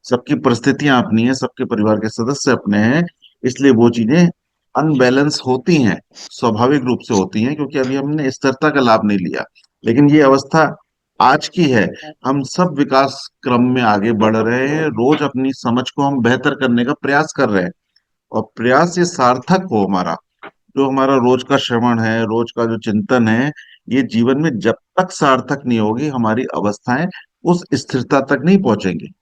सबकी परिस्थितियां अपनी हैं, सबके परिवार के सदस्य अपने हैं, इसलिए वो चीजें अनबैलेंस होती हैं, स्वाभाविक रूप से होती हैं, क्योंकि अभी हमने स्थिरता का लाभ नहीं लिया। लेकिन ये अवस्था आज की है। हम सब विकास क्रम में आगे बढ़ रहे हैं, रोज अपनी समझ को हम बेहतर करने का प्रयास कर रहे हैं। और प्रयास ये सार्थक हो हमारा, जो हमारा रोज का श्रवण है, रोज का जो चिंतन है, ये जीवन में जब तक सार्थक नहीं होगी, हमारी अवस्थाएं उस स्थिरता तक नहीं पहुंचेंगी।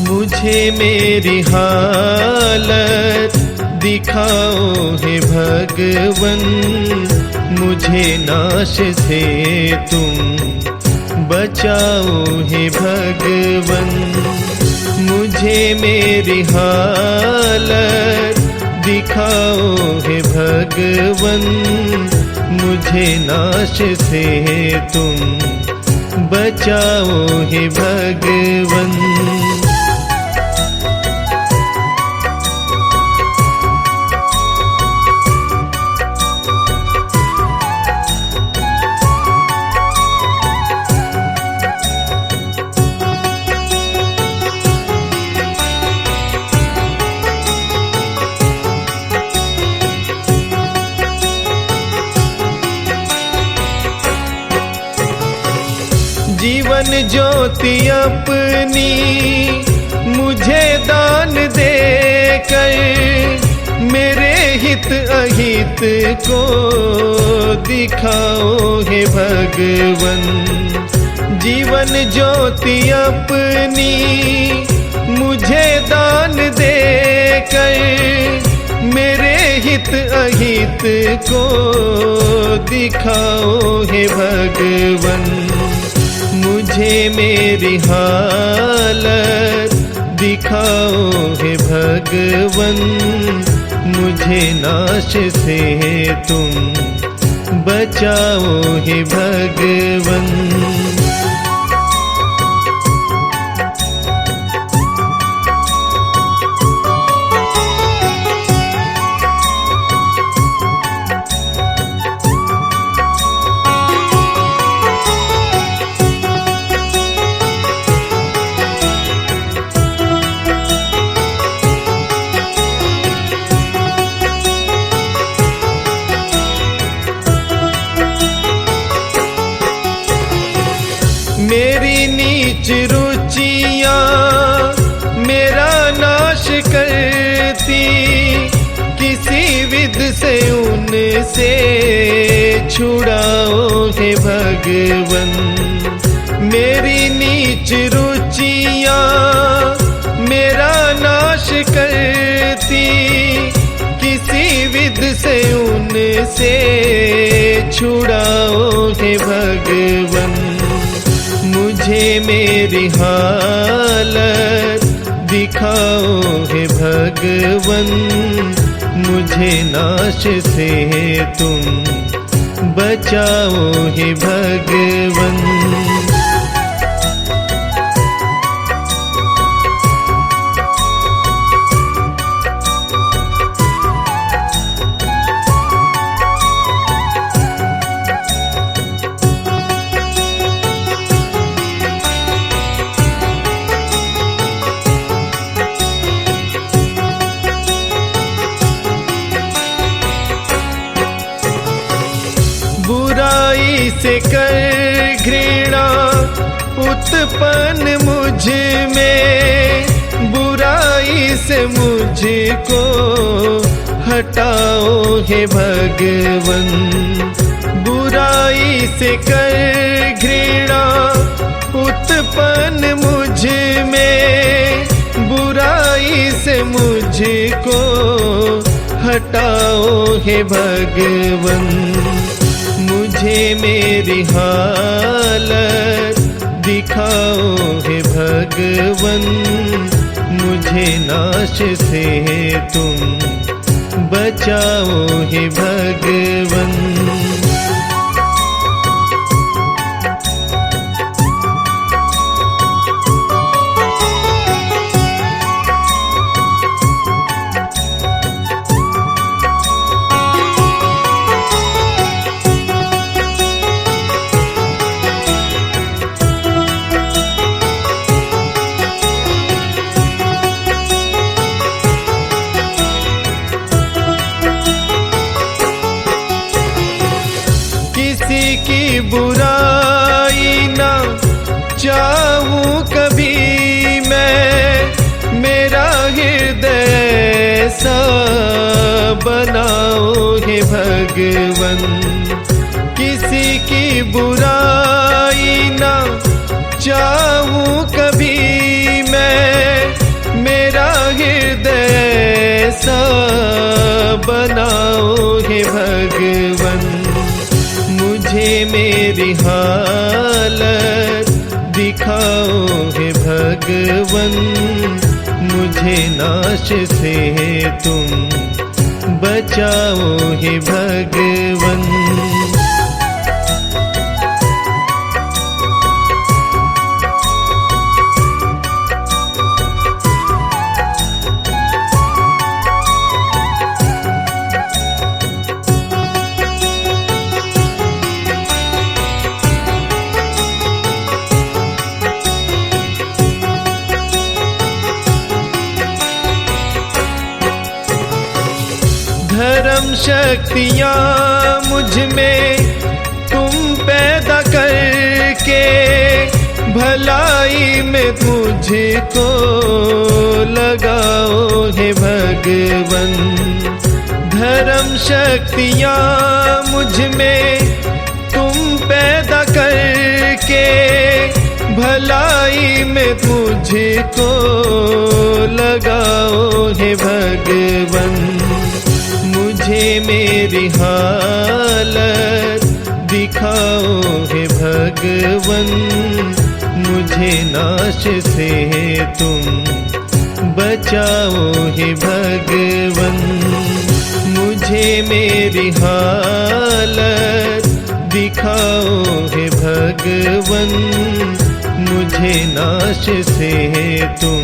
मुझे मेरी हालत दिखाओ हे भगवन, मुझे नाश से तुम बचाओ हे भगवन। मुझे मेरी हालत दिखाओ हे भगवन, मुझे नाश से तुम बचाओ हे भगवन। जीवन ज्योति अपनी मुझे दान दे कर, मेरे हित अहित को दिखाओ हे भगवन। जीवन ज्योति अपनी मुझे दान दे कर, मेरे हित अहित को दिखाओ हे भगवन। मुझे मेरी हालत दिखाओ हे भगवन, मुझे नाश से तुम बचाओ हे भगवन। मेरी नीच रुचियाँ मेरा नाश करती, किसी विध से उनसे छुड़ाओ हे भगवन। मेरी नीच रुचियाँ मेरा नाश करती, किसी विध से उनसे छुड़ाओ हे भगवन। मुझे मेरी हालत दिखाओ हे भगवन, मुझे नाश से तुम बचाओ हे भगवन। बुराई से कर घृणा उत्पन्न मुझ में, बुराई से मुझको हटाओ हे भगवन। बुराई से कर घृणा उत्पन्न मुझ में, बुराई से मुझको हटाओ हे भगवन। मुझे मेरी हालत दिखाओ हे भगवन मुझे नाश से तुम बचाओ हे भगवन। किसी की बुराई ना चाहूं कभी मैं, मेरा हृदय सा बनाओ हे भगवन। किसी की बुराई ना चाहूं कभी मैं, मेरा हृदय सा बनाओ हे भगवन। मुझे मेरी हालत दिखाओ हे भगवन मुझे नाश से तुम बचाओ हे भगवन। धर्म शक्तियाँ मुझ में तुम पैदा करके, भलाई में मुझको लगाओ हे भगवन। धर्म शक्तियाँ मुझ में तुम पैदा करके, भलाई में मुझको लगाओ हे भगवन। मुझे मेरी हालत दिखाओ हे भगवन मुझे नाश से तुम बचाओ हे भगवन। मुझे मेरी हालत दिखाओ हे भगवन मुझे नाश से तुम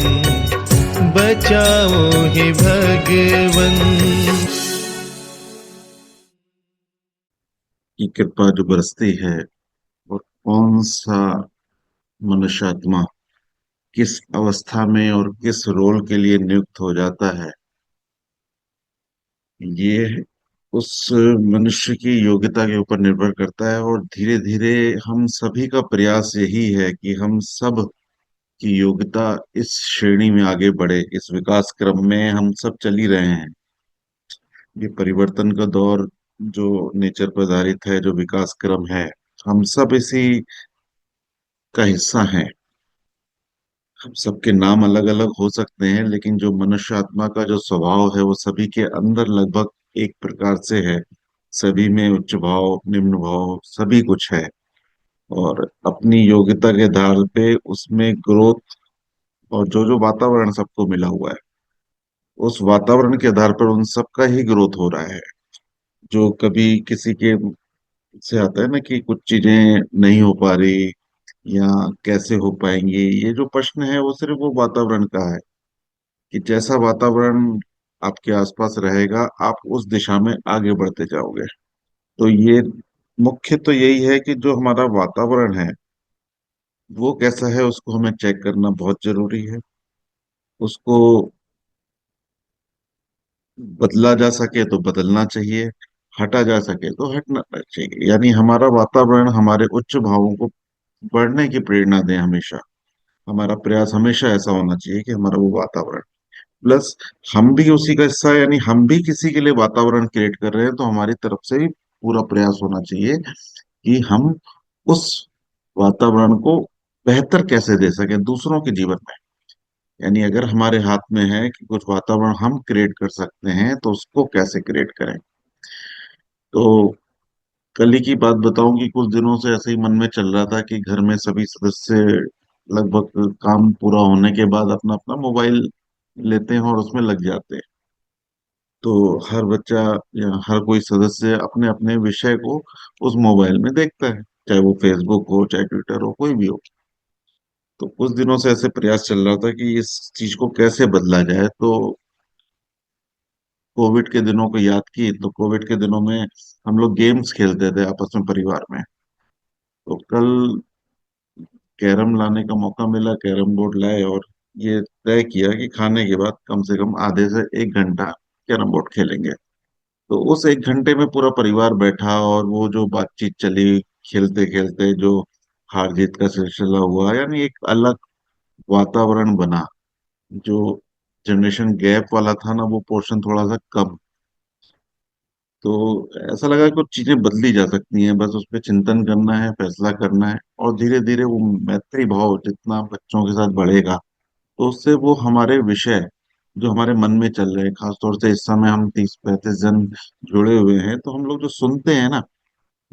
बचाओ हे भगवन। की कृपा जो बरसती है, और कौन सा मनुष्य आत्मा किस अवस्था में और किस रोल के लिए नियुक्त हो जाता है, ये उस मनुष्य की योग्यता के ऊपर निर्भर करता है। और धीरे धीरे हम सभी का प्रयास यही है कि हम सब की योग्यता इस श्रेणी में आगे बढ़े। इस विकास क्रम में हम सब चल ही रहे हैं। ये परिवर्तन का दौर जो नेचर पर आधारित है, जो विकास क्रम है, हम सब इसी का हिस्सा हैं। हम सबके नाम अलग अलग हो सकते हैं, लेकिन जो मनुष्य आत्मा का जो स्वभाव है वो सभी के अंदर लगभग एक प्रकार से है। सभी में उच्च भाव, निम्न भाव, सभी कुछ है। और अपनी योग्यता के आधार पे उसमें ग्रोथ, और जो जो वातावरण सबको मिला हुआ है, उस वातावरण के आधार पर उन सबका ही ग्रोथ हो रहा है। जो कभी किसी के से आता है ना कि कुछ चीजें नहीं हो पा रही या कैसे हो पाएंगी, ये जो प्रश्न है वो सिर्फ वो वातावरण का है। कि जैसा वातावरण आपके आसपास रहेगा, आप उस दिशा में आगे बढ़ते जाओगे। तो ये मुख्य तो यही है कि जो हमारा वातावरण है वो कैसा है, उसको हमें चेक करना बहुत जरूरी है। उसको बदला जा सके तो बदलना चाहिए, हटा जा सके तो हटना चाहिए। यानी हमारा वातावरण हमारे उच्च भावों को बढ़ने की प्रेरणा दे हमेशा। हमारा प्रयास हमेशा ऐसा होना चाहिए कि हमारा वो वातावरण प्लस हम भी उसी का हिस्सा है। यानी हम भी किसी के लिए वातावरण क्रिएट कर रहे हैं, तो हमारी तरफ से भी पूरा प्रयास होना चाहिए कि हम उस वातावरण को बेहतर कैसे दे सकें दूसरों के जीवन में। यानी अगर हमारे हाथ में है कि कुछ वातावरण हम क्रिएट कर सकते हैं, तो उसको कैसे क्रिएट करें। तो कल ही की बात बताऊं कि कुछ दिनों से ऐसे ही मन में चल रहा था कि घर में सभी सदस्य लगभग काम पूरा होने के बाद अपना अपना मोबाइल लेते हैं और उसमें लग जाते हैं। तो हर बच्चा या हर कोई सदस्य अपने अपने विषय को उस मोबाइल में देखता है, चाहे वो फेसबुक हो, चाहे ट्विटर हो, कोई भी हो। तो कुछ दिनों से ऐसे प्रयास चल रहा था कि इस चीज को कैसे बदला जाए। तो कोविड के दिनों को याद की, तो कोविड के दिनों में हम लोग गेम्स खेलते थे आपस में परिवार में। तो कल कैरम लाने का मौका मिला, कैरम बोर्ड लाए और ये तय किया कि खाने के बाद कम से कम आधे से एक घंटा कैरम बोर्ड खेलेंगे। तो उस एक घंटे में पूरा परिवार बैठा और वो जो बातचीत चली, खेलते खेलते जो हार जीत का सिलसिला हुआ, यानी एक अलग वातावरण बना। जो जनरेशन गैप वाला था ना, वो पोर्शन थोड़ा सा कम। तो ऐसा लगा कि कुछ चीजें बदली जा सकती हैं, बस उस पर चिंतन करना है, फैसला करना है। और धीरे धीरे वो मैत्री भाव जितना बच्चों के साथ बढ़ेगा, तो उससे वो हमारे विषय जो हमारे मन में चल रहे हैं, खासतौर से इस समय हम 30-35 जन जुड़े हुए हैं, तो हम लोग जो सुनते हैं ना,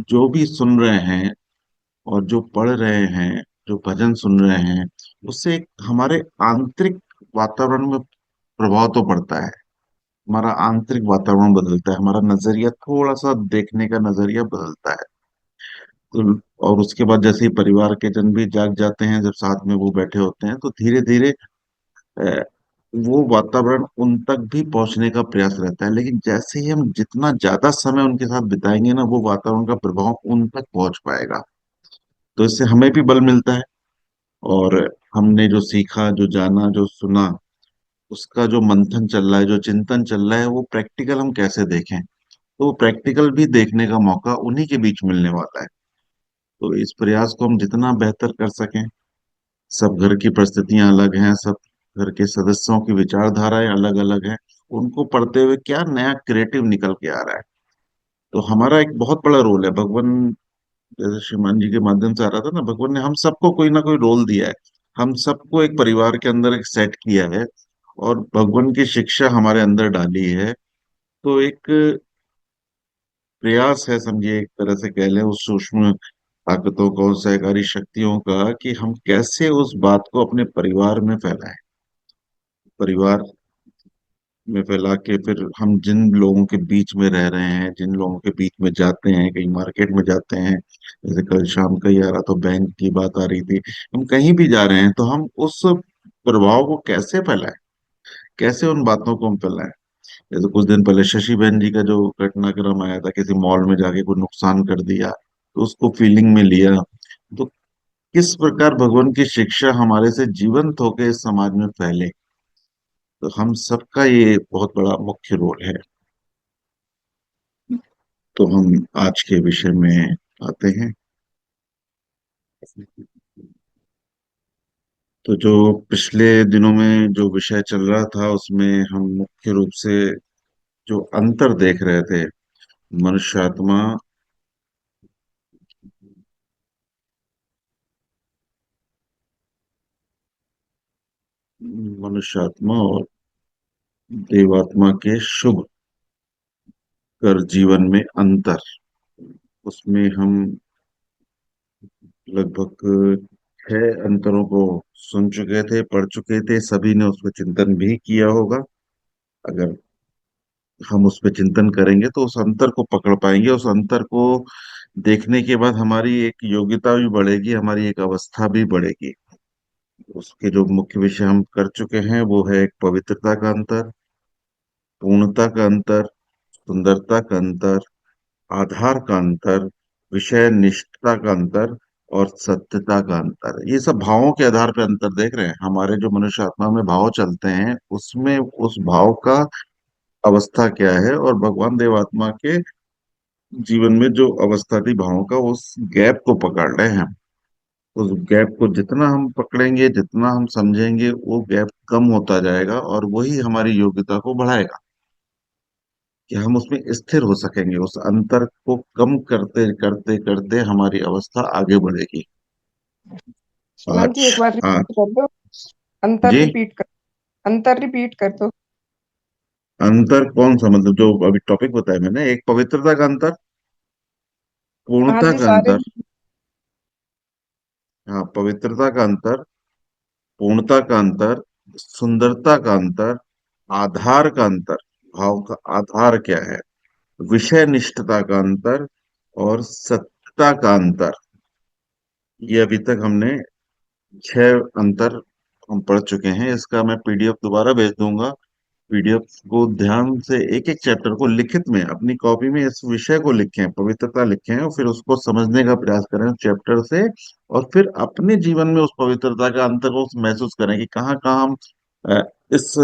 जो भी सुन रहे हैं और जो पढ़ रहे हैं, जो भजन सुन रहे हैं, उससे एक हमारे आंतरिक वातावरण में प्रभाव तो पड़ता है। हमारा आंतरिक वातावरण बदलता है, हमारा नजरिया, थोड़ा सा देखने का नजरिया बदलता है। तो और उसके बाद जैसे ही परिवार के जन भी जाग जाते हैं, जब साथ में वो बैठे होते हैं, तो धीरे धीरे वो वातावरण उन तक भी पहुंचने का प्रयास रहता है। लेकिन जैसे ही हम जितना ज्यादा समय उनके साथ बिताएंगे ना, वो वातावरण का प्रभाव उन तक पहुंच पाएगा। तो इससे हमें भी बल मिलता है। और हमने जो सीखा, जो जाना, जो सुना, उसका जो मंथन चल रहा है, जो चिंतन चल रहा है, वो प्रैक्टिकल हम कैसे देखें। तो वो प्रैक्टिकल भी देखने का मौका उन्हीं के बीच मिलने वाला है। तो इस प्रयास को हम जितना बेहतर कर सकें। सब घर की परिस्थितियां अलग हैं, सब घर के सदस्यों की विचारधाराएं अलग अलग हैं। उनको पढ़ते हुए क्या नया क्रिएटिव निकल के आ रहा है। तो हमारा एक बहुत बड़ा रोल है। भगवान, जैसे श्रीमान जी के माध्यम से आ रहा था ना, भगवान ने हम सबको कोई ना कोई रोल दिया है। हम सबको एक परिवार के अंदर एक सेट किया है और भगवान की शिक्षा हमारे अंदर डाली है। तो एक प्रयास है, समझिए, एक तरह से कह लें, उस सूक्ष्म ताकतों को, सहकारी शक्तियों का, कि हम कैसे उस बात को अपने परिवार में फैलाएं। परिवार में फैला के फिर हम जिन लोगों के बीच में रह रहे हैं, जिन लोगों के बीच में जाते हैं, कहीं मार्केट में जाते हैं, जैसे कल शाम का ही आ रहा तो बैंक की बात आ रही थी, हम कहीं भी जा रहे हैं तो हम उस प्रभाव को कैसे फैलाएं, कैसे उन बातों को हम फैलाएं। जैसे कुछ दिन पहले शशि बहन जी का जो घटनाक्रम आया था, किसी मॉल में जाके कोई नुकसान कर दिया, तो उसको फीलिंग में लिया। तो किस प्रकार भगवान की शिक्षा हमारे से जीवंत होकर इस समाज में फैले। तो हम सबका ये बहुत बड़ा मुख्य रोल है। तो हम आज के विषय में आते हैं। तो जो पिछले दिनों में जो विषय चल रहा था, उसमें हम मुख्य रूप से जो अंतर देख रहे थे, मनुष्यात्मा, मनुष्यात्मा और देवात्मा के शुभ कर जीवन में अंतर, उसमें हम लगभग 6 अंतरों को सुन चुके थे, पढ़ चुके थे। सभी ने उस पर चिंतन भी किया होगा। अगर हम उस पर चिंतन करेंगे तो उस अंतर को पकड़ पाएंगे। उस अंतर को देखने के बाद हमारी एक योग्यता भी बढ़ेगी, हमारी एक अवस्था भी बढ़ेगी। उसके जो मुख्य विषय हम कर चुके हैं, वो है एक पवित्रता का अंतर, पूर्णता का अंतर, सुंदरता का अंतर, आधार का अंतर, विषय निष्ठता का अंतर और सत्यता का अंतर। ये सब भावों के आधार पर अंतर देख रहे हैं। हमारे जो मनुष्य आत्मा में भाव चलते हैं, उसमें उस भाव का अवस्था क्या है, और भगवान देव आत्मा के जीवन में जो अवस्था थी भावों का, उस गैप को पकड़ रहे हैं। उस गैप को जितना हम पकड़ेंगे, जितना हम समझेंगे, वो गैप कम होता जाएगा और वही हमारी योग्यता को बढ़ाएगा कि हम उसमें स्थिर हो सकेंगे। उस अंतर को कम करते करते करते हमारी अवस्था आगे बढ़ेगी। सुमन जी, आज एक बार आज रिपीट कर दो। अंतर जी, रिपीट कर अंतर रिपीट कर दो। अंतर कौन सा, मतलब जो अभी टॉपिक बताया मैंने, एक पवित्रता का अंतर, हाँ पूर्णता जी, का सारे। अंतर। हाँ, पवित्रता का अंतर, पूर्णता का अंतर, सुंदरता का अंतर, आधार का अंतर, भाव का आधार क्या है, विषय निष्ठता का अंतर, और सत्यता का अंतर। ये अभी तक हमने 6 अंतर हम पढ़ चुके हैं। इसका मैं पीडीएफ दोबारा भेज दूंगा। पीडीएफ को ध्यान से एक एक चैप्टर को लिखित में अपनी कॉपी में इस विषय को लिखें, पवित्रता लिखें, और फिर उसको समझने का प्रयास करें चैप्टर से। और फिर अपने जीवन में उस पवित्रता का अंतर को महसूस करें कि कहाँ कहाँ हम अ, इस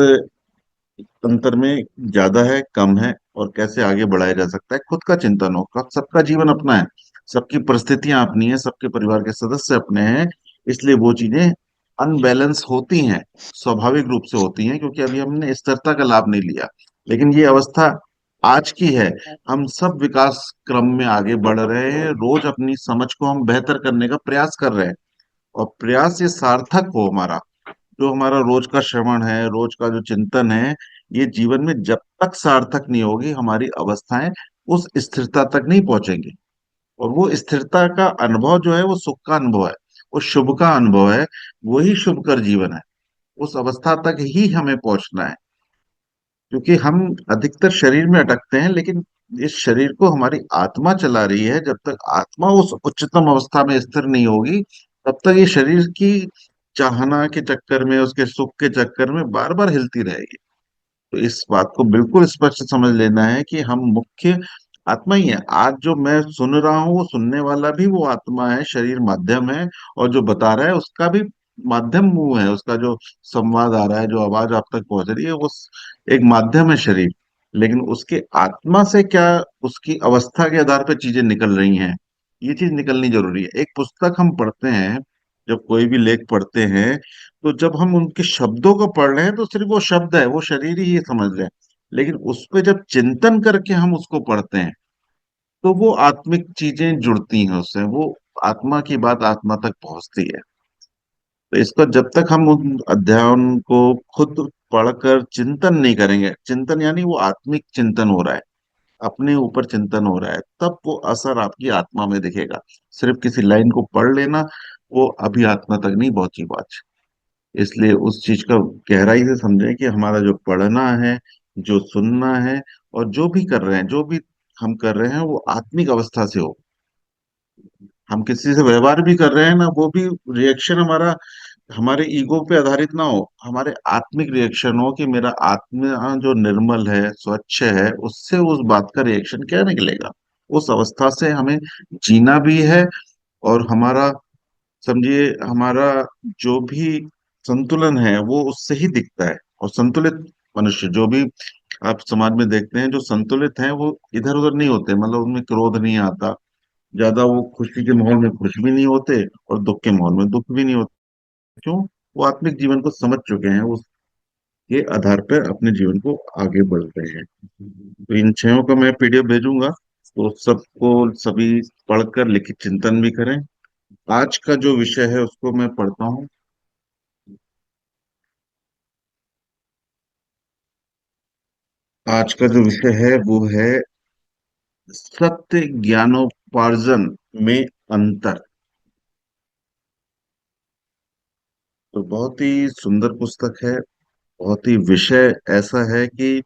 अंतर में ज्यादा है, कम है, और कैसे आगे बढ़ाया जा सकता है। खुद का चिंतन हो। सबका जीवन अपना है, सबकी परिस्थितियां अपनी है, सबके परिवार के सदस्य अपने हैं। इसलिए वो चीजें अनबैलेंस होती हैं, स्वाभाविक रूप से होती हैं, क्योंकि अभी हमने स्थिरता का लाभ नहीं लिया। लेकिन ये अवस्था आज की है। हम सब विकास क्रम में आगे बढ़ रहे हैं, रोज अपनी समझ को हम बेहतर करने का प्रयास कर रहे हैं। और प्रयास ये सार्थक हो हमारा, जो हमारा रोज का श्रवण है, रोज का जो चिंतन है, ये जीवन में जब तक सार्थक नहीं होगी, हमारी अवस्थाएं उस स्थिरता तक नहीं पहुंचेंगी। और वो स्थिरता का अनुभव जो है वो सुख का अनुभव है, वो शुभ का अनुभव है। वही शुभकर जीवन है। उस अवस्था तक ही हमें पहुंचना है, क्योंकि हम अधिकतर शरीर में अटकते हैं, लेकिन इस शरीर को हमारी आत्मा चला रही है। जब तक आत्मा उस उच्चतम अवस्था में स्थिर नहीं होगी, तब तक ये शरीर की चाहना के चक्कर में, उसके सुख के चक्कर में बार बार हिलती रहेगी। तो इस बात को बिल्कुल स्पष्ट समझ लेना है कि हम मुख्य आत्मा ही है। आज जो मैं सुन रहा हूँ, वो सुनने वाला भी वो आत्मा है, शरीर माध्यम है। और जो बता रहा है उसका भी माध्यम मुंह है, उसका जो संवाद आ रहा है, जो आवाज आप तक पहुंच रही है, वो एक माध्यम है, शरीर। लेकिन उसके आत्मा से क्या, उसकी अवस्था के आधार पर चीजें निकल रही हैं, ये चीज निकलनी जरूरी है। एक पुस्तक हम पढ़ते हैं, जब कोई भी लेख पढ़ते हैं, तो जब हम उनके शब्दों को पढ़ रहे हैं तो सिर्फ वो शब्द है, वो शरीर ही ये समझ रहे हैं। लेकिन उस पे जब चिंतन करके हम उसको पढ़ते हैं, तो वो आत्मिक चीजें जुड़ती हैं उससे, वो आत्मा की बात आत्मा तक पहुंचती है। तो इसको जब तक हम उन अध्यायों को खुद पढ़कर चिंतन नहीं करेंगे, चिंतन यानी वो आत्मिक चिंतन हो रहा है, अपने ऊपर चिंतन हो रहा है, तब वो असर आपकी आत्मा में दिखेगा। सिर्फ किसी लाइन को पढ़ लेना, वो अभी आत्मा तक नहीं पहुंची बात। इसलिए उस चीज का गहराई से समझें कि हमारा जो पढ़ना है, जो सुनना है, और जो भी कर रहे हैं, जो भी हम कर रहे हैं, वो आत्मिक अवस्था से हो। हम किसी से व्यवहार भी कर रहे हैं ना, वो भी रिएक्शन हमारा हमारे ईगो पे आधारित ना हो, हमारे आत्मिक रिएक्शन हो कि मेरा आत्मा जो निर्मल है, स्वच्छ है, उससे उस बात का रिएक्शन क्या निकलेगा। उस अवस्था से हमें जीना भी है। और हमारा, समझिए, हमारा जो भी संतुलन है वो उससे ही दिखता है। और संतुलित मनुष्य जो भी आप समाज में देखते हैं, जो संतुलित हैं, वो इधर उधर नहीं होते, मतलब उनमें क्रोध नहीं आता ज्यादा, वो खुशी के माहौल में खुश भी नहीं होते और दुख के माहौल में दुख भी नहीं होते। क्यों? वो आत्मिक जीवन को समझ चुके हैं, उसके आधार पर अपने जीवन को आगे बढ़ रहे हैं। तो इन छयों का मैं पीडीएफ भेजूंगा, तो सबको सभी पढ़कर लिखित चिंतन भी करें। आज का जो विषय है उसको मैं पढ़ता हूँ। आज का जो विषय है वो है सत्य ज्ञानोपार्जन में अंतर। तो बहुत ही सुंदर पुस्तक है, बहुत ही विषय ऐसा है कि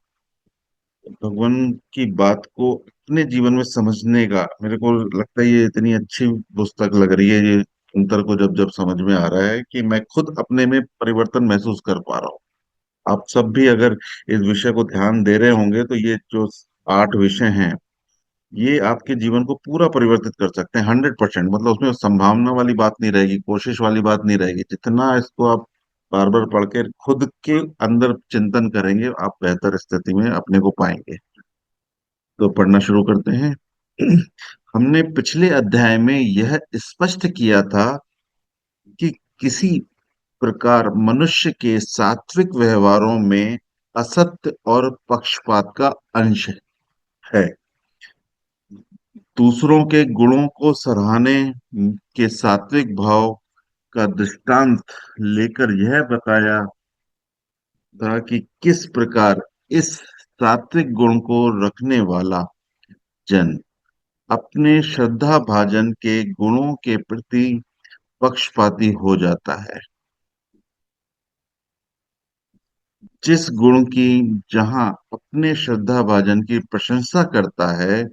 भगवान की बात को अपने जीवन में समझने का, मेरे को लगता है ये इतनी अच्छी पुस्तक लग रही है। ये अंतर को जब जब समझ में आ रहा है कि मैं खुद अपने में परिवर्तन महसूस कर पा रहा हूँ। आप सब भी अगर इस विषय को ध्यान दे रहे होंगे, तो ये जो 8 विषय हैं, ये आपके जीवन को पूरा परिवर्तित कर सकते हैं 100%। मतलब उसमें संभावना वाली बात नहीं रहेगी, कोशिश वाली बात नहीं रहेगी। जितना इसको आप बार बार पढ़ के खुद के अंदर चिंतन करेंगे, आप बेहतर स्थिति में अपने को पाएंगे। तो पढ़ना शुरू करते हैं। हमने पिछले अध्याय में यह स्पष्ट किया था कि किसी प्रकार मनुष्य के सात्विक व्यवहारों में असत्य और पक्षपात का अंश है। दूसरों के गुणों को सराहने के सात्विक भाव का दृष्टांत लेकर यह बताया था कि किस प्रकार इस सात्विक गुण को रखने वाला जन अपने श्रद्धा भाजन के गुणों के प्रति पक्षपाती हो जाता है। जिस गुण की जहां अपने श्रद्धा भाजन की प्रशंसा करता है,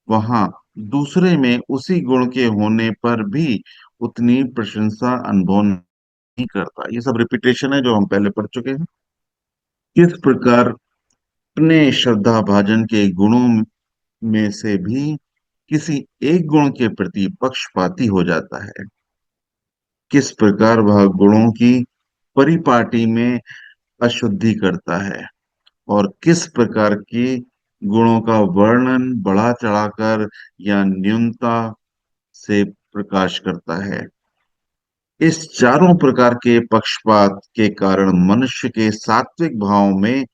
वहां दूसरे में उसी गुण के होने पर भी उतनी प्रशंसा अनुभव नहीं करता। ये सब रिपीटेशन है जो हम पहले पढ़ चुके हैं। किस प्रकार अपने श्रद्धा भाजन के गुणों में से भी किसी एक गुण के प्रति पक्षपाती हो जाता है, किस प्रकार वह गुणों की परिपाटी में अशुद्धि करता है, और किस प्रकार की गुणों का वर्णन बढ़ा चढ़ाकर या न्यूनता से प्रकाश करता है। इस चारों प्रकार के पक्षपात के कारण मनुष्य के सात्विक भाव में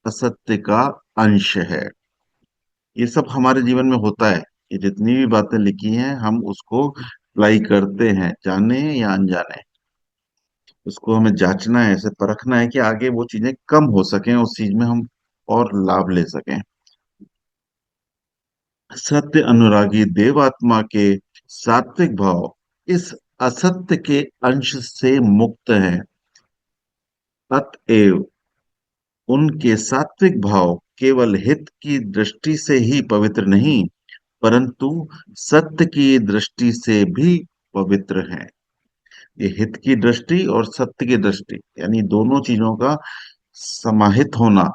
असत्य का अंश है। ये सब हमारे जीवन में होता है। ये जितनी भी बातें लिखी हैं हम उसको अप्लाई करते हैं, जाने या अनजाने। उसको हमें जांचना है, ऐसे परखना है कि आगे वो चीजें कम हो सकें, उस चीज में हम और लाभ ले सकें। सत्य अनुरागी देवात्मा के सात्विक भाव इस असत्य के अंश से मुक्त है। अतएव उनके सात्विक भाव केवल हित की दृष्टि से ही पवित्र नहीं, परंतु सत्य की दृष्टि से भी पवित्र हैं। ये हित की दृष्टि और सत्य की दृष्टि यानी दोनों चीजों का समाहित होना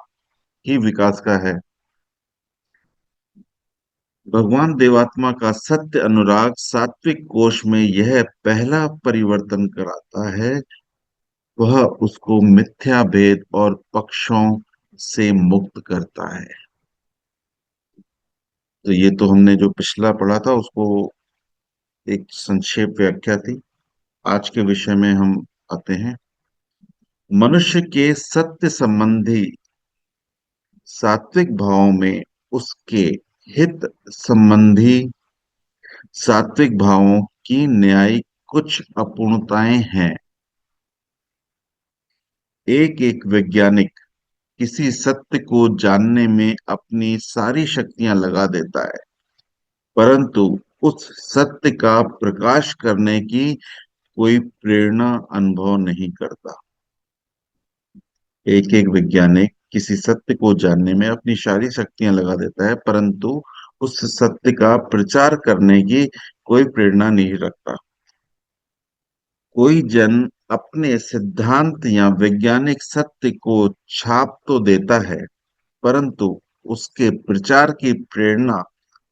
ही विकास का है। भगवान देवात्मा का सत्य अनुराग सात्विक कोश में यह पहला परिवर्तन कराता है। वह उसको मिथ्या भेद और पक्षों से मुक्त करता है। तो ये तो हमने जो पिछला पढ़ा था उसको एक संक्षेप व्याख्या थी। आज के विषय में हम आते हैं। मनुष्य के सत्य संबंधी सात्विक भाव में उसके हित संबंधी सात्विक भावों की न्यायिक कुछ अपूर्णताएं हैं। एक एक वैज्ञानिक किसी सत्य को जानने में अपनी सारी शक्तियां लगा देता है, परंतु उस सत्य का प्रकाश करने की कोई प्रेरणा अनुभव नहीं करता। एक एक वैज्ञानिक किसी सत्य को जानने में अपनी सारी शक्तियां लगा देता है, परंतु उस सत्य का प्रचार करने की कोई प्रेरणा नहीं रखता। कोई जन अपने सिद्धांत या वैज्ञानिक सत्य को छाप तो देता है, परंतु उसके प्रचार की प्रेरणा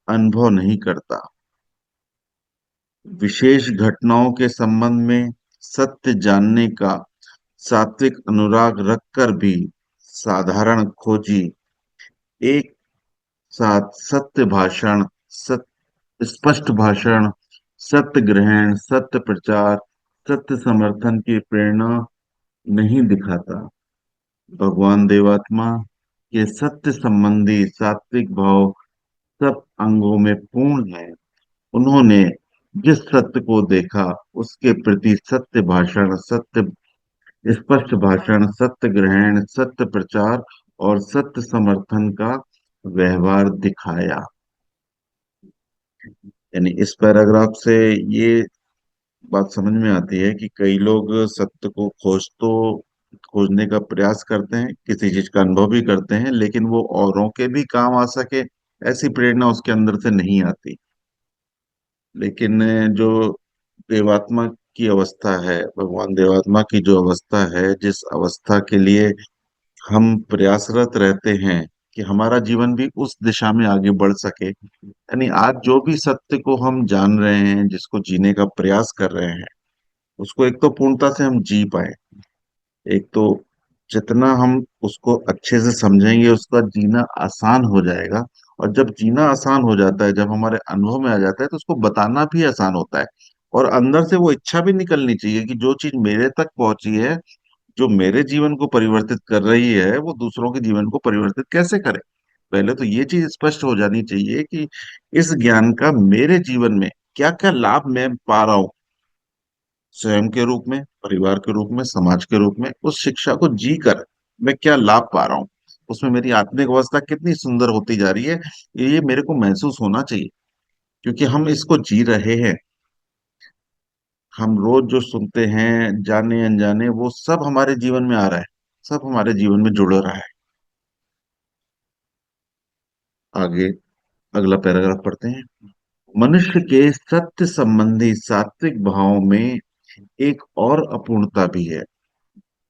अनुभव नहीं करता। विशेष घटनाओं के संबंध में सत्य जानने का सात्विक अनुराग रखकर भी साधारण खोजी एक साथ सत्य भाषण, सत्य स्पष्ट भाषण, सत्य ग्रहण, सत्य प्रचार, सत्य समर्थन की प्रेरणा नहीं दिखाता। भगवान देवात्मा के सत्य संबंधी सात्विक भाव सब अंगों में पूर्ण है। उन्होंने जिस सत्य को देखा उसके प्रति सत्य भाषण, सत्य स्पष्ट भाषण, सत्य ग्रहण, सत्य प्रचार और सत्य समर्थन का व्यवहार दिखाया। यानी इस पैराग्राफ से ये बात समझ में आती है कि कई लोग सत्य को खोजने का प्रयास करते हैं, किसी चीज का अनुभव भी करते हैं, लेकिन वो औरों के भी काम आ सके ऐसी प्रेरणा उसके अंदर से नहीं आती। लेकिन जो देवात्मा की अवस्था है, भगवान देवात्मा की जो अवस्था है, जिस अवस्था के लिए हम प्रयासरत रहते हैं कि हमारा जीवन भी उस दिशा में आगे बढ़ सके, यानी आज जो भी सत्य को हम जान रहे हैं, जिसको जीने का प्रयास कर रहे हैं, उसको एक तो पूर्णता से हम जी पाए। एक तो जितना हम उसको अच्छे से समझेंगे उसका जीना आसान हो जाएगा। और जब जीना आसान हो जाता है, जब हमारे अनुभव में आ जाता है, तो उसको बताना भी आसान होता है। और अंदर से वो इच्छा भी निकलनी चाहिए कि जो चीज मेरे तक पहुंची है, जो मेरे जीवन को परिवर्तित कर रही है, वो दूसरों के जीवन को परिवर्तित कैसे करे। पहले तो ये चीज स्पष्ट हो जानी चाहिए कि इस ज्ञान का मेरे जीवन में क्या क्या लाभ मैं पा रहा हूँ, स्वयं के रूप में, परिवार के रूप में, समाज के रूप में। उस शिक्षा को जी कर मैं क्या लाभ पा रहा हूँ, उसमें मेरी आत्मिक अवस्था कितनी सुंदर होती जा रही है, ये मेरे को महसूस होना चाहिए। क्योंकि हम इसको जी रहे हैं। हम रोज जो सुनते हैं जाने अनजाने, वो सब हमारे जीवन में आ रहा है, सब हमारे जीवन में जुड़ रहा है। आगे अगला पैराग्राफ पढ़ते हैं। मनुष्य के सत्य संबंधी सात्विक भाव में एक और अपूर्णता भी है।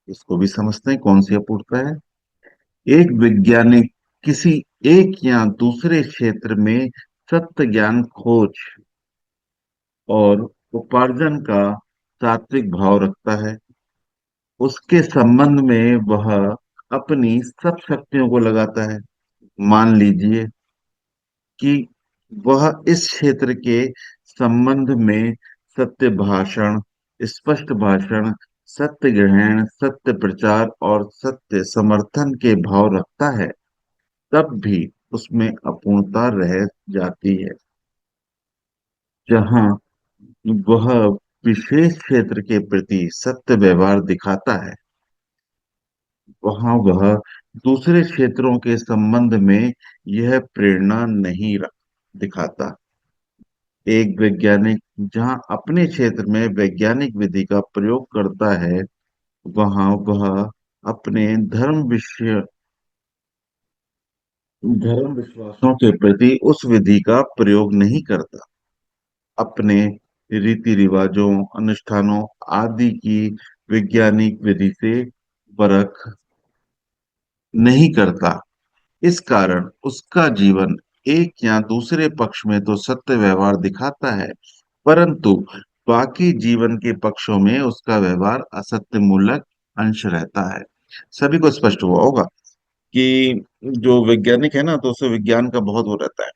इसको भी समझते हैं, कौन सी अपूर्णता है। एक वैज्ञानिक किसी एक या दूसरे क्षेत्र में सत्य ज्ञान खोज और उपार्जन का सात्विक भाव रखता है। उसके संबंध में वह अपनी सब शक्तियों को लगाता है। मान लीजिए कि वह इस क्षेत्र के संबंध में सत्य भाषण, स्पष्ट भाषण, सत्य ग्रहण, सत्य प्रचार और सत्य समर्थन के भाव रखता है, तब भी उसमें अपूर्णता रह जाती है। जहां वह विशेष क्षेत्र के प्रति सत्य व्यवहार दिखाता है, वहां वह दूसरे क्षेत्रों के संबंध में यह प्रेरणा नहीं दिखाता। एक वैज्ञानिक जहां अपने क्षेत्र में वैज्ञानिक विधि का प्रयोग करता है, वहां वह अपने धर्म विश्वासों के प्रति उस विधि का प्रयोग नहीं करता। अपने रीति रिवाजों, अनुष्ठानों आदि की वैज्ञानिक विधि से परख नहीं करता। इस कारण उसका जीवन एक या दूसरे पक्ष में तो सत्य व्यवहार दिखाता है, परंतु बाकी जीवन के पक्षों में उसका व्यवहार असत्य मूलक अंश रहता है। सभी को स्पष्ट हुआ होगा कि जो वैज्ञानिक है ना, तो उसे विज्ञान का बहुत वो रहता है।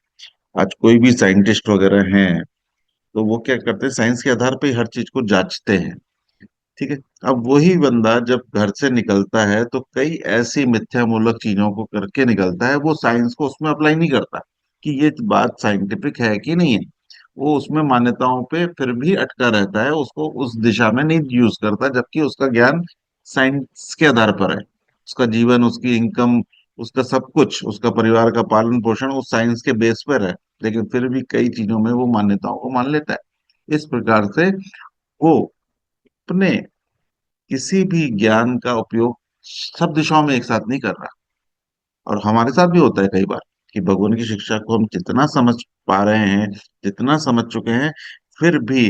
आज कोई भी साइंटिस्ट वगैरह हैं, तो वो क्या करते हैं, साइंस के आधार पे ही हर चीज को जांचते हैं। ठीक है। अब वही बंदा जब घर से निकलता है तो कई ऐसी मिथ्यामूलक चीजों को करके निकलता है, वो साइंस को उसमें अप्लाई नहीं करता कि ये बात साइंटिफिक है कि नहीं है। वो उसमें मान्यताओं पे फिर भी अटका रहता है, उसको उस दिशा में नहीं यूज करता, जबकि उसका ज्ञान साइंस के आधार पर है। उसका जीवन, उसकी इनकम, उसका सब कुछ, उसका परिवार का पालन पोषण उस साइंस के बेस पर है। लेकिन फिर भी कई चीजों में वो मान्यताओं को मान लेता है। इस प्रकार से वो अपने किसी भी ज्ञान का उपयोग सब दिशाओं में एक साथ नहीं कर रहा। और हमारे साथ भी होता है कई बार कि भगवान की शिक्षा को हम जितना समझ पा रहे हैं, जितना समझ चुके हैं, फिर भी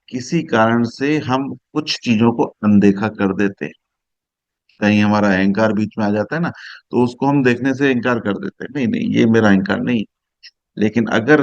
किसी कारण से हम कुछ चीजों को अनदेखा कर देते हैं। कहीं हमारा अहंकार बीच में आ जाता है ना, तो उसको हम देखने से इनकार कर देते हैं, नहीं नहीं ये मेरा अहंकार नहीं। लेकिन अगर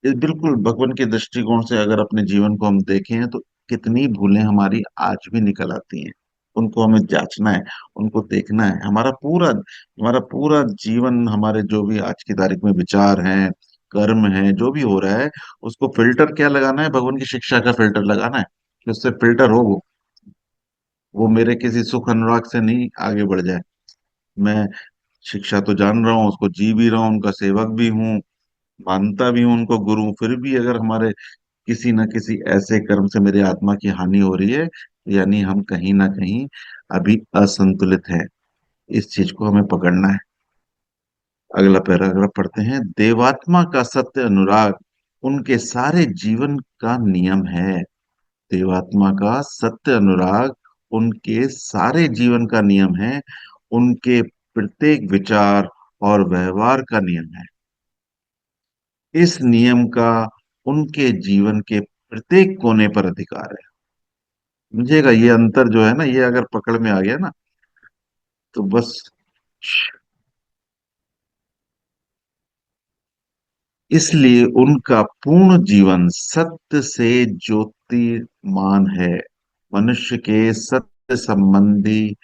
इस बिल्कुल भगवान के दृष्टिकोण से अगर अपने जीवन को हम देखें, तो कितनी भूलें हमारी आज भी निकल आती हैं। उनको हमें जांचना है, उनको देखना है। हमारा पूरा जीवन, हमारे जो भी आज की तारीख में विचार हैं, कर्म हैं, जो भी हो रहा है, उसको फिल्टर क्या लगाना है, भगवान की शिक्षा का फिल्टर लगाना है कि उससे फिल्टर हो वो मेरे किसी सुख अनुराग से नहीं आगे बढ़ जाए। मैं शिक्षा तो जान रहा हूँ, उसको जी भी रहा हूँ, उनका सेवक भी हूँ, मानता भी हूँ उनको गुरु, फिर भी अगर हमारे किसी न किसी ऐसे कर्म से मेरी आत्मा की हानि हो रही है, यानी हम कहीं ना कहीं अभी असंतुलित है। इस चीज को हमें पकड़ना है। अगला पैराग्राफ पढ़ते हैं। देवात्मा का सत्य अनुराग उनके सारे जीवन का नियम है। देवात्मा का सत्य अनुराग उनके सारे जीवन का नियम है, उनके प्रत्येक विचार और व्यवहार का नियम है। इस नियम का उनके जीवन के प्रत्येक कोने पर अधिकार है। समझिएगा, ये अंतर जो है ना, ये अगर पकड़ में आ गया ना, तो बस। इसलिए उनका पूर्ण जीवन सत्य से ज्योतिर्मान है। मनुष्य के सत्य संबंधी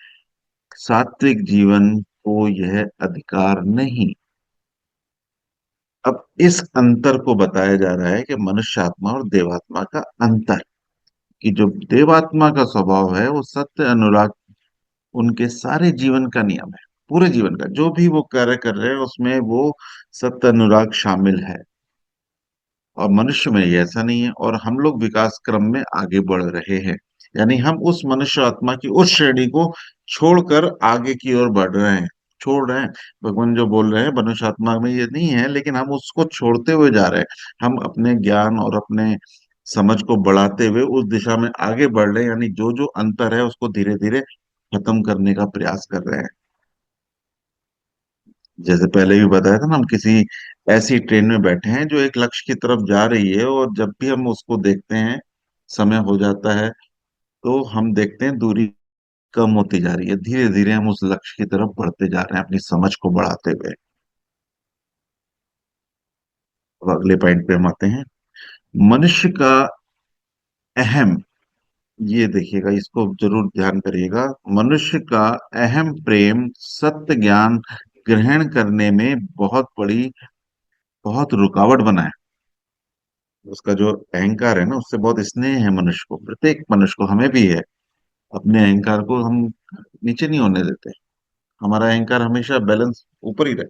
सात्विक जीवन को यह अधिकार नहीं। अब इस अंतर को बताया जा रहा है कि मनुष्य आत्मा और देवात्मा का अंतर, कि जो देवात्मा का स्वभाव है वो सत्य अनुराग उनके सारे जीवन का नियम है। पूरे जीवन का जो भी वो कार्य कर रहे हैं उसमें वो सत्य अनुराग शामिल है। और मनुष्य में ये ऐसा नहीं है, और हम लोग विकास क्रम में आगे बढ़ रहे हैं। यानी हम उस मनुष्य आत्मा की उस श्रेणी को छोड़कर आगे की ओर बढ़ रहे हैं। छोड़ रहे हैं। भगवान जो बोल रहे हैं मनुष्यात्मा में ये नहीं है, लेकिन हम उसको छोड़ते हुए जा रहे हैं। हम अपने ज्ञान और अपने समझ को बढ़ाते हुए उस दिशा में आगे बढ़ रहे हैं, यानी जो जो अंतर है उसको धीरे धीरे खत्म करने का प्रयास कर रहे हैं। जैसे पहले भी बताया था ना, हम किसी ऐसी ट्रेन में बैठे हैं जो एक लक्ष्य की तरफ जा रही है, और जब भी हम उसको देखते हैं, समय हो जाता है, तो हम देखते हैं दूरी कम होती जा रही है। धीरे धीरे हम उस लक्ष्य की तरफ बढ़ते जा रहे हैं अपनी समझ को बढ़ाते हुए। अब अगले पॉइंट पे हम आते हैं। मनुष्य का अहम, ये देखिएगा, इसको जरूर ध्यान करिएगा। मनुष्य का अहम प्रेम सत्य ज्ञान ग्रहण करने में बहुत रुकावट बना है। उसका जो अहंकार है ना, उससे बहुत स्नेह है मनुष्य को, प्रत्येक मनुष्य को, हमें भी है। अपने अहंकार को हम नीचे नहीं होने देते। हमारा अहंकार हमेशा बैलेंस ऊपर ही रहे।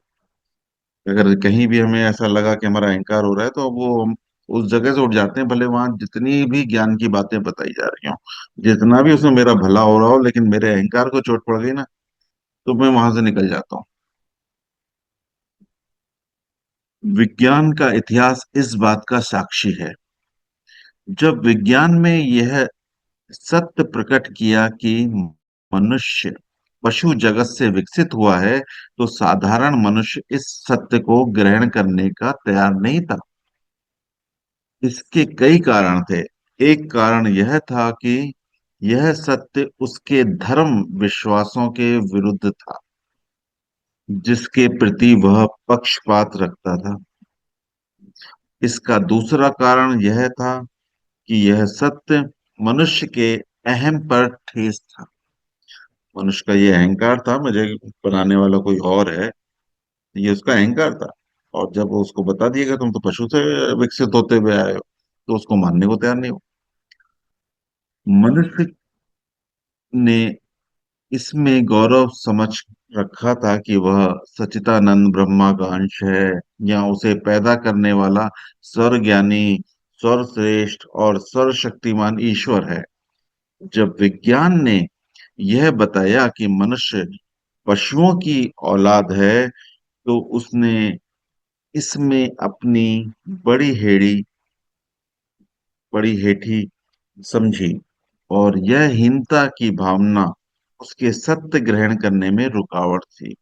अगर कहीं भी हमें ऐसा लगा कि हमारा अहंकार हो रहा है, तो वो हम उस जगह से उठ जाते हैं, भले वहां जितनी भी ज्ञान की बातें बताई जा रही हो, जितना भी उसमें मेरा भला हो रहा हो, लेकिन मेरे अहंकार को चोट पड़ गई ना, तो मैं वहां से निकल जाता हूँ। विज्ञान का इतिहास इस बात का साक्षी है। जब विज्ञान में यह सत्य प्रकट किया कि मनुष्य पशु जगत से विकसित हुआ है, तो साधारण मनुष्य इस सत्य को ग्रहण करने का तैयार नहीं था। इसके कई कारण थे। एक कारण यह था कि यह सत्य उसके धर्म विश्वासों के विरुद्ध था, जिसके प्रति वह पक्षपात रखता था। इसका दूसरा कारण यह था कि यह सत्य मनुष्य के अहम पर ठेस था। मनुष्य का ये अहंकार था, मुझे बनाने वाला कोई और है, ये उसका अहंकार था। और जब वो उसको बता दिएगा तुम तो पशु से विकसित होते हुए आए हो, तो उसको मानने को तैयार नहीं हो। मनुष्य ने इसमें गौरव समझ रखा था कि वह सच्चिदानंद ब्रह्मा का अंश है, या उसे पैदा करने वाला सर्वज्ञानी, सर्वश्रेष्ठ और सर्वशक्तिमान ईश्वर है। जब विज्ञान ने यह बताया कि मनुष्य पशुओं की औलाद है, तो उसने इसमें अपनी बड़ी हेड़ी बड़ी हेठी समझी, और यह हीनता की भावना उसके सत्य ग्रहण करने में रुकावट थी।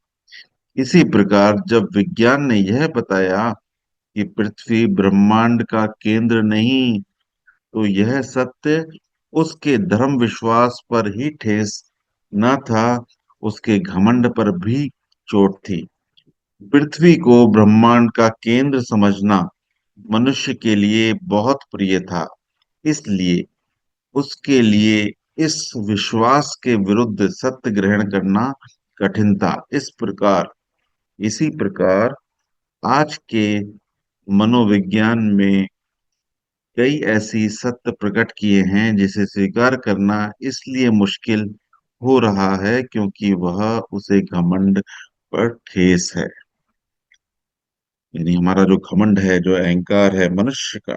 इसी प्रकार जब विज्ञान ने यह बताया कि पृथ्वी ब्रह्मांड का केंद्र नहीं, तो यह सत्य उसके धर्म विश्वास पर ही ठेस न था, उसके घमंड पर भी चोट थी। पृथ्वी को ब्रह्मांड का केंद्र समझना मनुष्य के लिए बहुत प्रिय था, इसलिए उसके लिए इस विश्वास के विरुद्ध सत्य ग्रहण करना कठिन था। इसी प्रकार आज के मनोविज्ञान में कई ऐसी सत्य प्रकट किए हैं जिसे स्वीकार करना इसलिए मुश्किल हो रहा है क्योंकि वह उसे घमंड पर ठेस है। यानी हमारा जो घमंड है, जो अहंकार है मनुष्य का,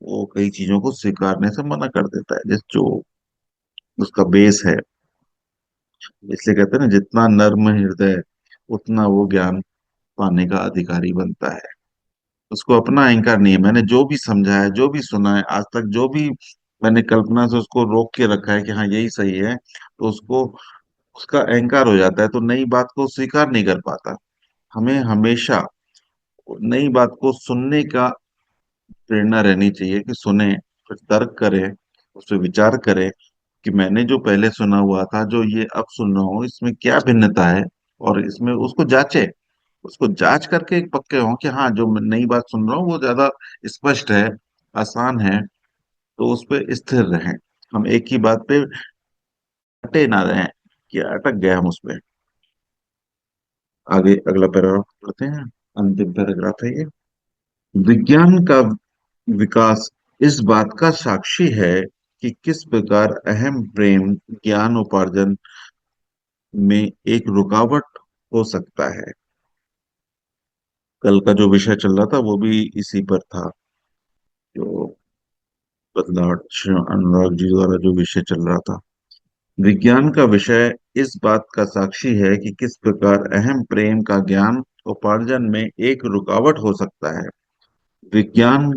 वो कई चीजों को स्वीकारने से मना कर देता है, जिस जो उसका बेस है। इसलिए कहते हैं ना, जितना नर्म हृदय उतना वो ज्ञान पाने का अधिकारी बनता है। उसको अपना अहंकार नहीं है। मैंने जो भी समझा है, जो भी सुना है आज तक, जो भी मैंने कल्पना से उसको रोक के रखा है कि हाँ यही सही है, तो उसको उसका अहंकार हो जाता है, तो नई बात को स्वीकार नहीं कर पाता। हमें हमेशा नई बात को सुनने का प्रेरणा रहनी चाहिए, कि सुने, फिर तर्क करें, उस पर विचार करें कि मैंने जो पहले सुना हुआ था, जो ये अब सुन रहा हूँ, इसमें क्या भिन्नता है, और इसमें उसको जांचे, उसको जांच करके एक पक्के हों कि हाँ जो मैं नई बात सुन रहा हूँ वो ज्यादा स्पष्ट है, आसान है, तो उस पर स्थिर रहें। हम एक ही बात पे अटे ना रहें कि अटक गए हम उस पे। आगे अगला पैराग्राफ पढ़ते हैं, अंतिम पैराग्राफ है ये। विज्ञान का विकास इस बात का साक्षी है कि किस प्रकार अहम प्रेम ज्ञान उपार्जन में एक रुकावट हो सकता है। कल का जो विषय चल रहा था वो भी इसी पर था, जो बदलाव श्री अनुराग जी द्वारा जो विषय चल रहा था। विज्ञान का विषय इस बात का साक्षी है कि किस प्रकार अहम प्रेम का ज्ञान उपार्जन में एक रुकावट हो सकता है। विज्ञान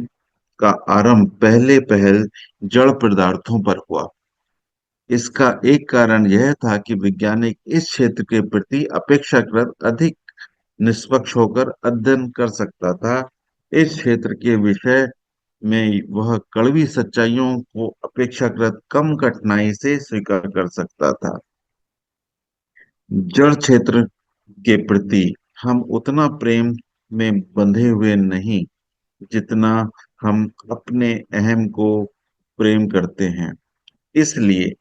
का आरंभ पहले पहल जड़ पदार्थों पर हुआ। इसका एक कारण यह था कि वैज्ञानिक इस क्षेत्र के प्रति अपेक्षाकृत अधिक निष्पक्ष होकर अध्ययन कर सकता था। इस क्षेत्र के विषय में वह कड़वी सच्चाइयों को अपेक्षाकृत कम कठिनाई से स्वीकार कर सकता था। जड़ क्षेत्र के प्रति हम उतना प्रेम में बंधे हुए नहीं जितना हम अपने अहम को प्रेम करते हैं। इसलिए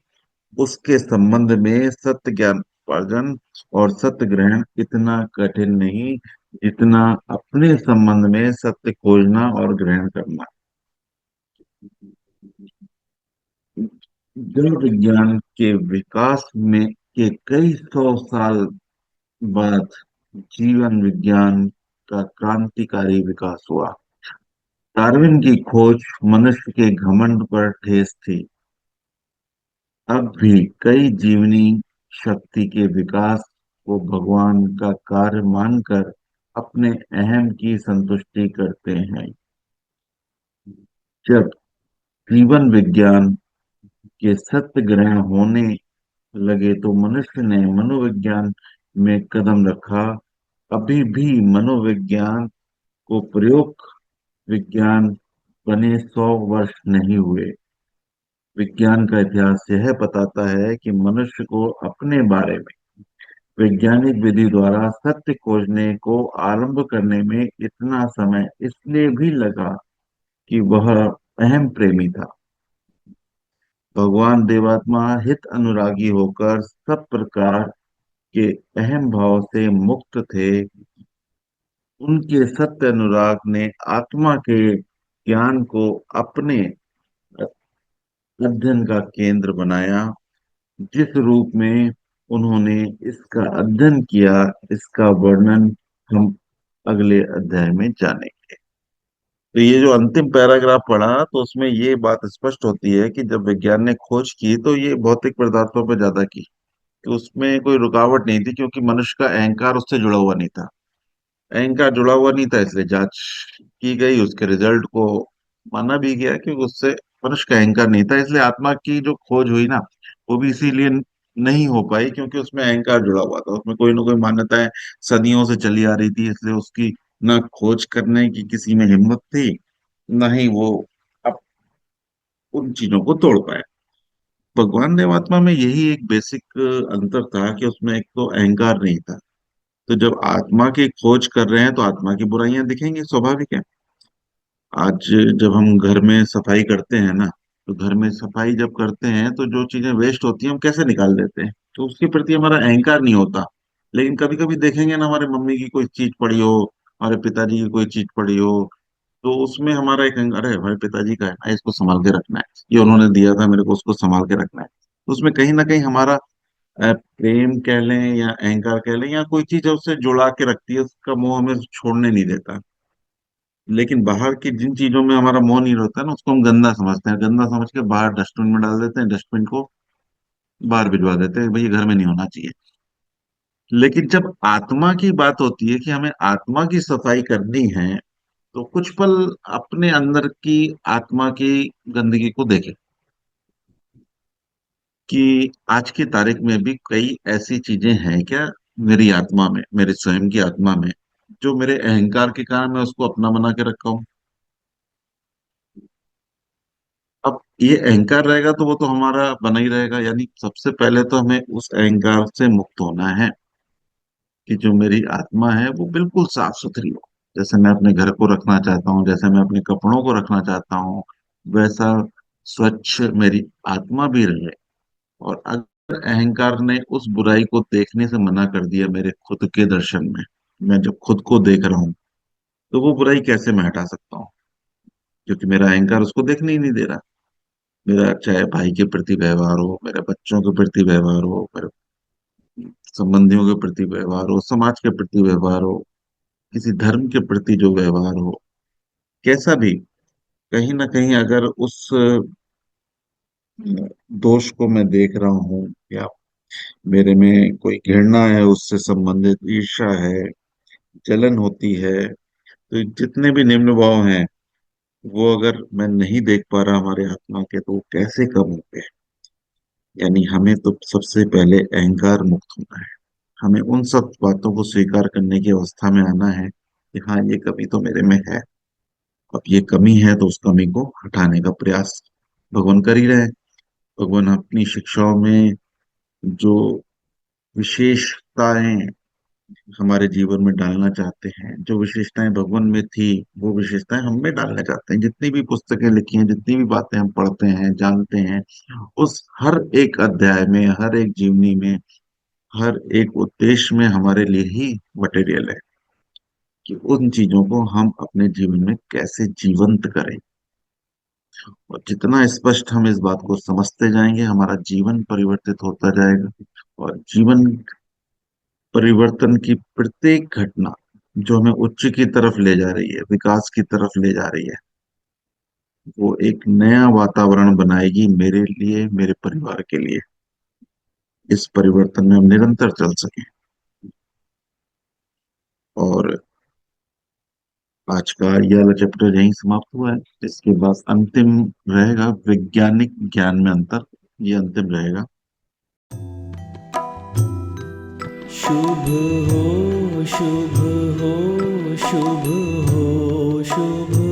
उसके संबंध में सत्य ज्ञान उपार्जन और सत्य ग्रहण इतना कठिन नहीं जितना अपने संबंध में सत्य खोजना और ग्रहण करना। जड़ विज्ञान के विकास में के कई सौ साल बाद जीवन विज्ञान का क्रांतिकारी विकास हुआ। डार्विन की खोज मनुष्य के घमंड पर ठेस थी। अब भी कई जीवनी शक्ति के विकास को भगवान का कार्य मानकर अपने अहम की संतुष्टि करते हैं। जब जीवन विज्ञान के सत्य ग्रहण होने लगे तो मनुष्य ने मनोविज्ञान में कदम रखा। अभी भी मनोविज्ञान को प्रयोग विज्ञान बने 100 वर्ष नहीं हुए। विज्ञान का इतिहास यह बताता है कि मनुष्य को अपने बारे में वैज्ञानिक विधि द्वारा सत्य खोजने को आरंभ करने में इतना समय इसलिए भी लगा कि वह अहम प्रेमी था। भगवान देवात्मा हित अनुरागी होकर सब प्रकार के अहम भाव से मुक्त थे। उनके सत्य अनुराग ने आत्मा के ज्ञान को अपने अध्ययन का केंद्र बनाया। जिस रूप में उन्होंने इसका अध्ययन किया, इसका वर्णन हम अगले अध्याय में जानेंगे। तो ये जो अंतिम पैराग्राफ पढ़ा तो उसमें ये बात स्पष्ट होती है कि जब विज्ञान ने खोज की तो ये भौतिक पदार्थों पर ज्यादा की, कि उसमें कोई रुकावट नहीं थी क्योंकि मनुष्य का अहंकार उससे जुड़ा हुआ नहीं था। अहंकार जुड़ा हुआ नहीं था इसलिए जांच की गई, उसके रिजल्ट को माना भी गया कि उससे मनुष्य का अहंकार नहीं था। इसलिए आत्मा की जो खोज हुई ना, वो भी इसीलिए नहीं हो पाई क्योंकि उसमें अहंकार जुड़ा हुआ था। उसमें कोई ना कोई मान्यताएं सदियों से चली आ रही थी, इसलिए उसकी ना खोज करने की किसी में हिम्मत थी, ना ही वो अब उन चीजों को तोड़ पाए। भगवान देवात्मा में यही एक बेसिक अंतर था कि उसमें एक तो अहंकार नहीं था। तो जब आत्मा की खोज कर रहे हैं तो आत्मा की बुराइयां दिखेंगी, स्वाभाविक है। आज जब हम घर में सफाई करते हैं ना, तो घर में सफाई जब करते हैं तो जो चीजें वेस्ट होती हैं हम कैसे निकाल देते हैं, तो उसके प्रति हमारा अहंकार नहीं होता। लेकिन कभी कभी देखेंगे ना, हमारे मम्मी की कोई चीज पड़ी हो, हमारे पिताजी की कोई चीज पड़ी हो, तो उसमें हमारा एक अरे हमारे पिताजी का है ना, इसको संभाल के रखना है, ये उन्होंने दिया था मेरे को, उसको संभाल के रखना है। तो उसमें कहीं ना कहीं हमारा प्रेम कह लें या अहंकार कह लें या कोई चीज है उससे जुड़ा के रखती है, उसका मोह हमें छोड़ने नहीं देता। लेकिन बाहर की जिन चीजों में हमारा मोह नहीं रहता ना, उसको हम गंदा समझते हैं, गंदा समझ के बाहर डस्टबिन में डाल देते हैं, डस्टबिन को बाहर भिजवा देते हैं, भाई ये घर में नहीं होना चाहिए। लेकिन जब आत्मा की बात होती है कि हमें आत्मा की सफाई करनी है, तो कुछ पल अपने अंदर की आत्मा की गंदगी को देखें कि आज की तारीख में भी कई ऐसी चीजें हैं क्या मेरी आत्मा में, मेरे स्वयं की आत्मा में, जो मेरे अहंकार के कारण मैं उसको अपना बना के रखा हूं। अब ये अहंकार रहेगा तो वो तो हमारा बना ही रहेगा। यानी सबसे पहले तो हमें उस अहंकार से मुक्त होना है कि जो मेरी आत्मा है वो बिल्कुल साफ सुथरी हो। जैसे मैं अपने घर को रखना चाहता हूँ, जैसे मैं अपने कपड़ों को रखना चाहता हूँ, वैसा स्वच्छ मेरी आत्मा भी रहे। और अगर अहंकार ने उस बुराई को देखने से मना कर दिया मेरे खुद के दर्शन में, मैं जब खुद को देख रहा हूँ, तो वो बुराई कैसे मैं हटा सकता हूँ, क्योंकि मेरा अहंकार उसको देखने ही नहीं दे रहा। मेरा चाहे भाई के प्रति व्यवहार हो, मेरे बच्चों के प्रति व्यवहार हो, मेरे संबंधियों के प्रति व्यवहार हो, समाज के प्रति व्यवहार हो, किसी धर्म के प्रति जो व्यवहार हो, कैसा भी, कहीं ना कहीं अगर उस दोष को मैं देख रहा हूँ या मेरे में कोई घृणा है, उससे संबंधित ईर्ष्या है, जलन होती है, तो जितने भी निम्न भाव हैं वो अगर मैं नहीं देख पा रहा हमारे आत्मा के, तो वो कैसे कम होंगे। यानी हमें तो सबसे पहले अहंकार मुक्त होना है। हमें उन सब बातों को स्वीकार करने की अवस्था में आना है कि हाँ, ये कमी तो मेरे में है। अब ये कमी है तो उस कमी को हटाने का प्रयास भगवान कर ही रहे हैं। भगवान अपनी शिक्षाओं में जो विशेषताएं हमारे जीवन में डालना चाहते हैं, जो विशेषताएं भगवान में थी, वो विशेषताएं हम में डालना चाहते हैं। जितनी भी पुस्तकें लिखी हैं, जितनी भी बातें हम पढ़ते हैं, जानते हैं, उस हर एक अध्याय में, हर एक जीवनी में, हर एक उद्देश्य में हमारे लिए ही मटेरियल है कि उन चीजों को हम अपने जीवन में कैसे जीवंत करें। और जितना स्पष्ट हम इस बात को समझते जाएंगे, हमारा जीवन परिवर्तित होता जाएगा। और जीवन परिवर्तन की प्रत्येक घटना जो हमें उच्च की तरफ ले जा रही है, विकास की तरफ ले जा रही है, वो एक नया वातावरण बनाएगी मेरे लिए, मेरे परिवार के लिए। इस परिवर्तन में हम निरंतर चल सकें। और आज का यह वाला चैप्टर यहीं समाप्त हुआ है। इसके बाद अंतिम रहेगा वैज्ञानिक ज्ञान में अंतर। ये अंतिम रहेगा। शुभ हो शुभ हो शुभ हो शुभ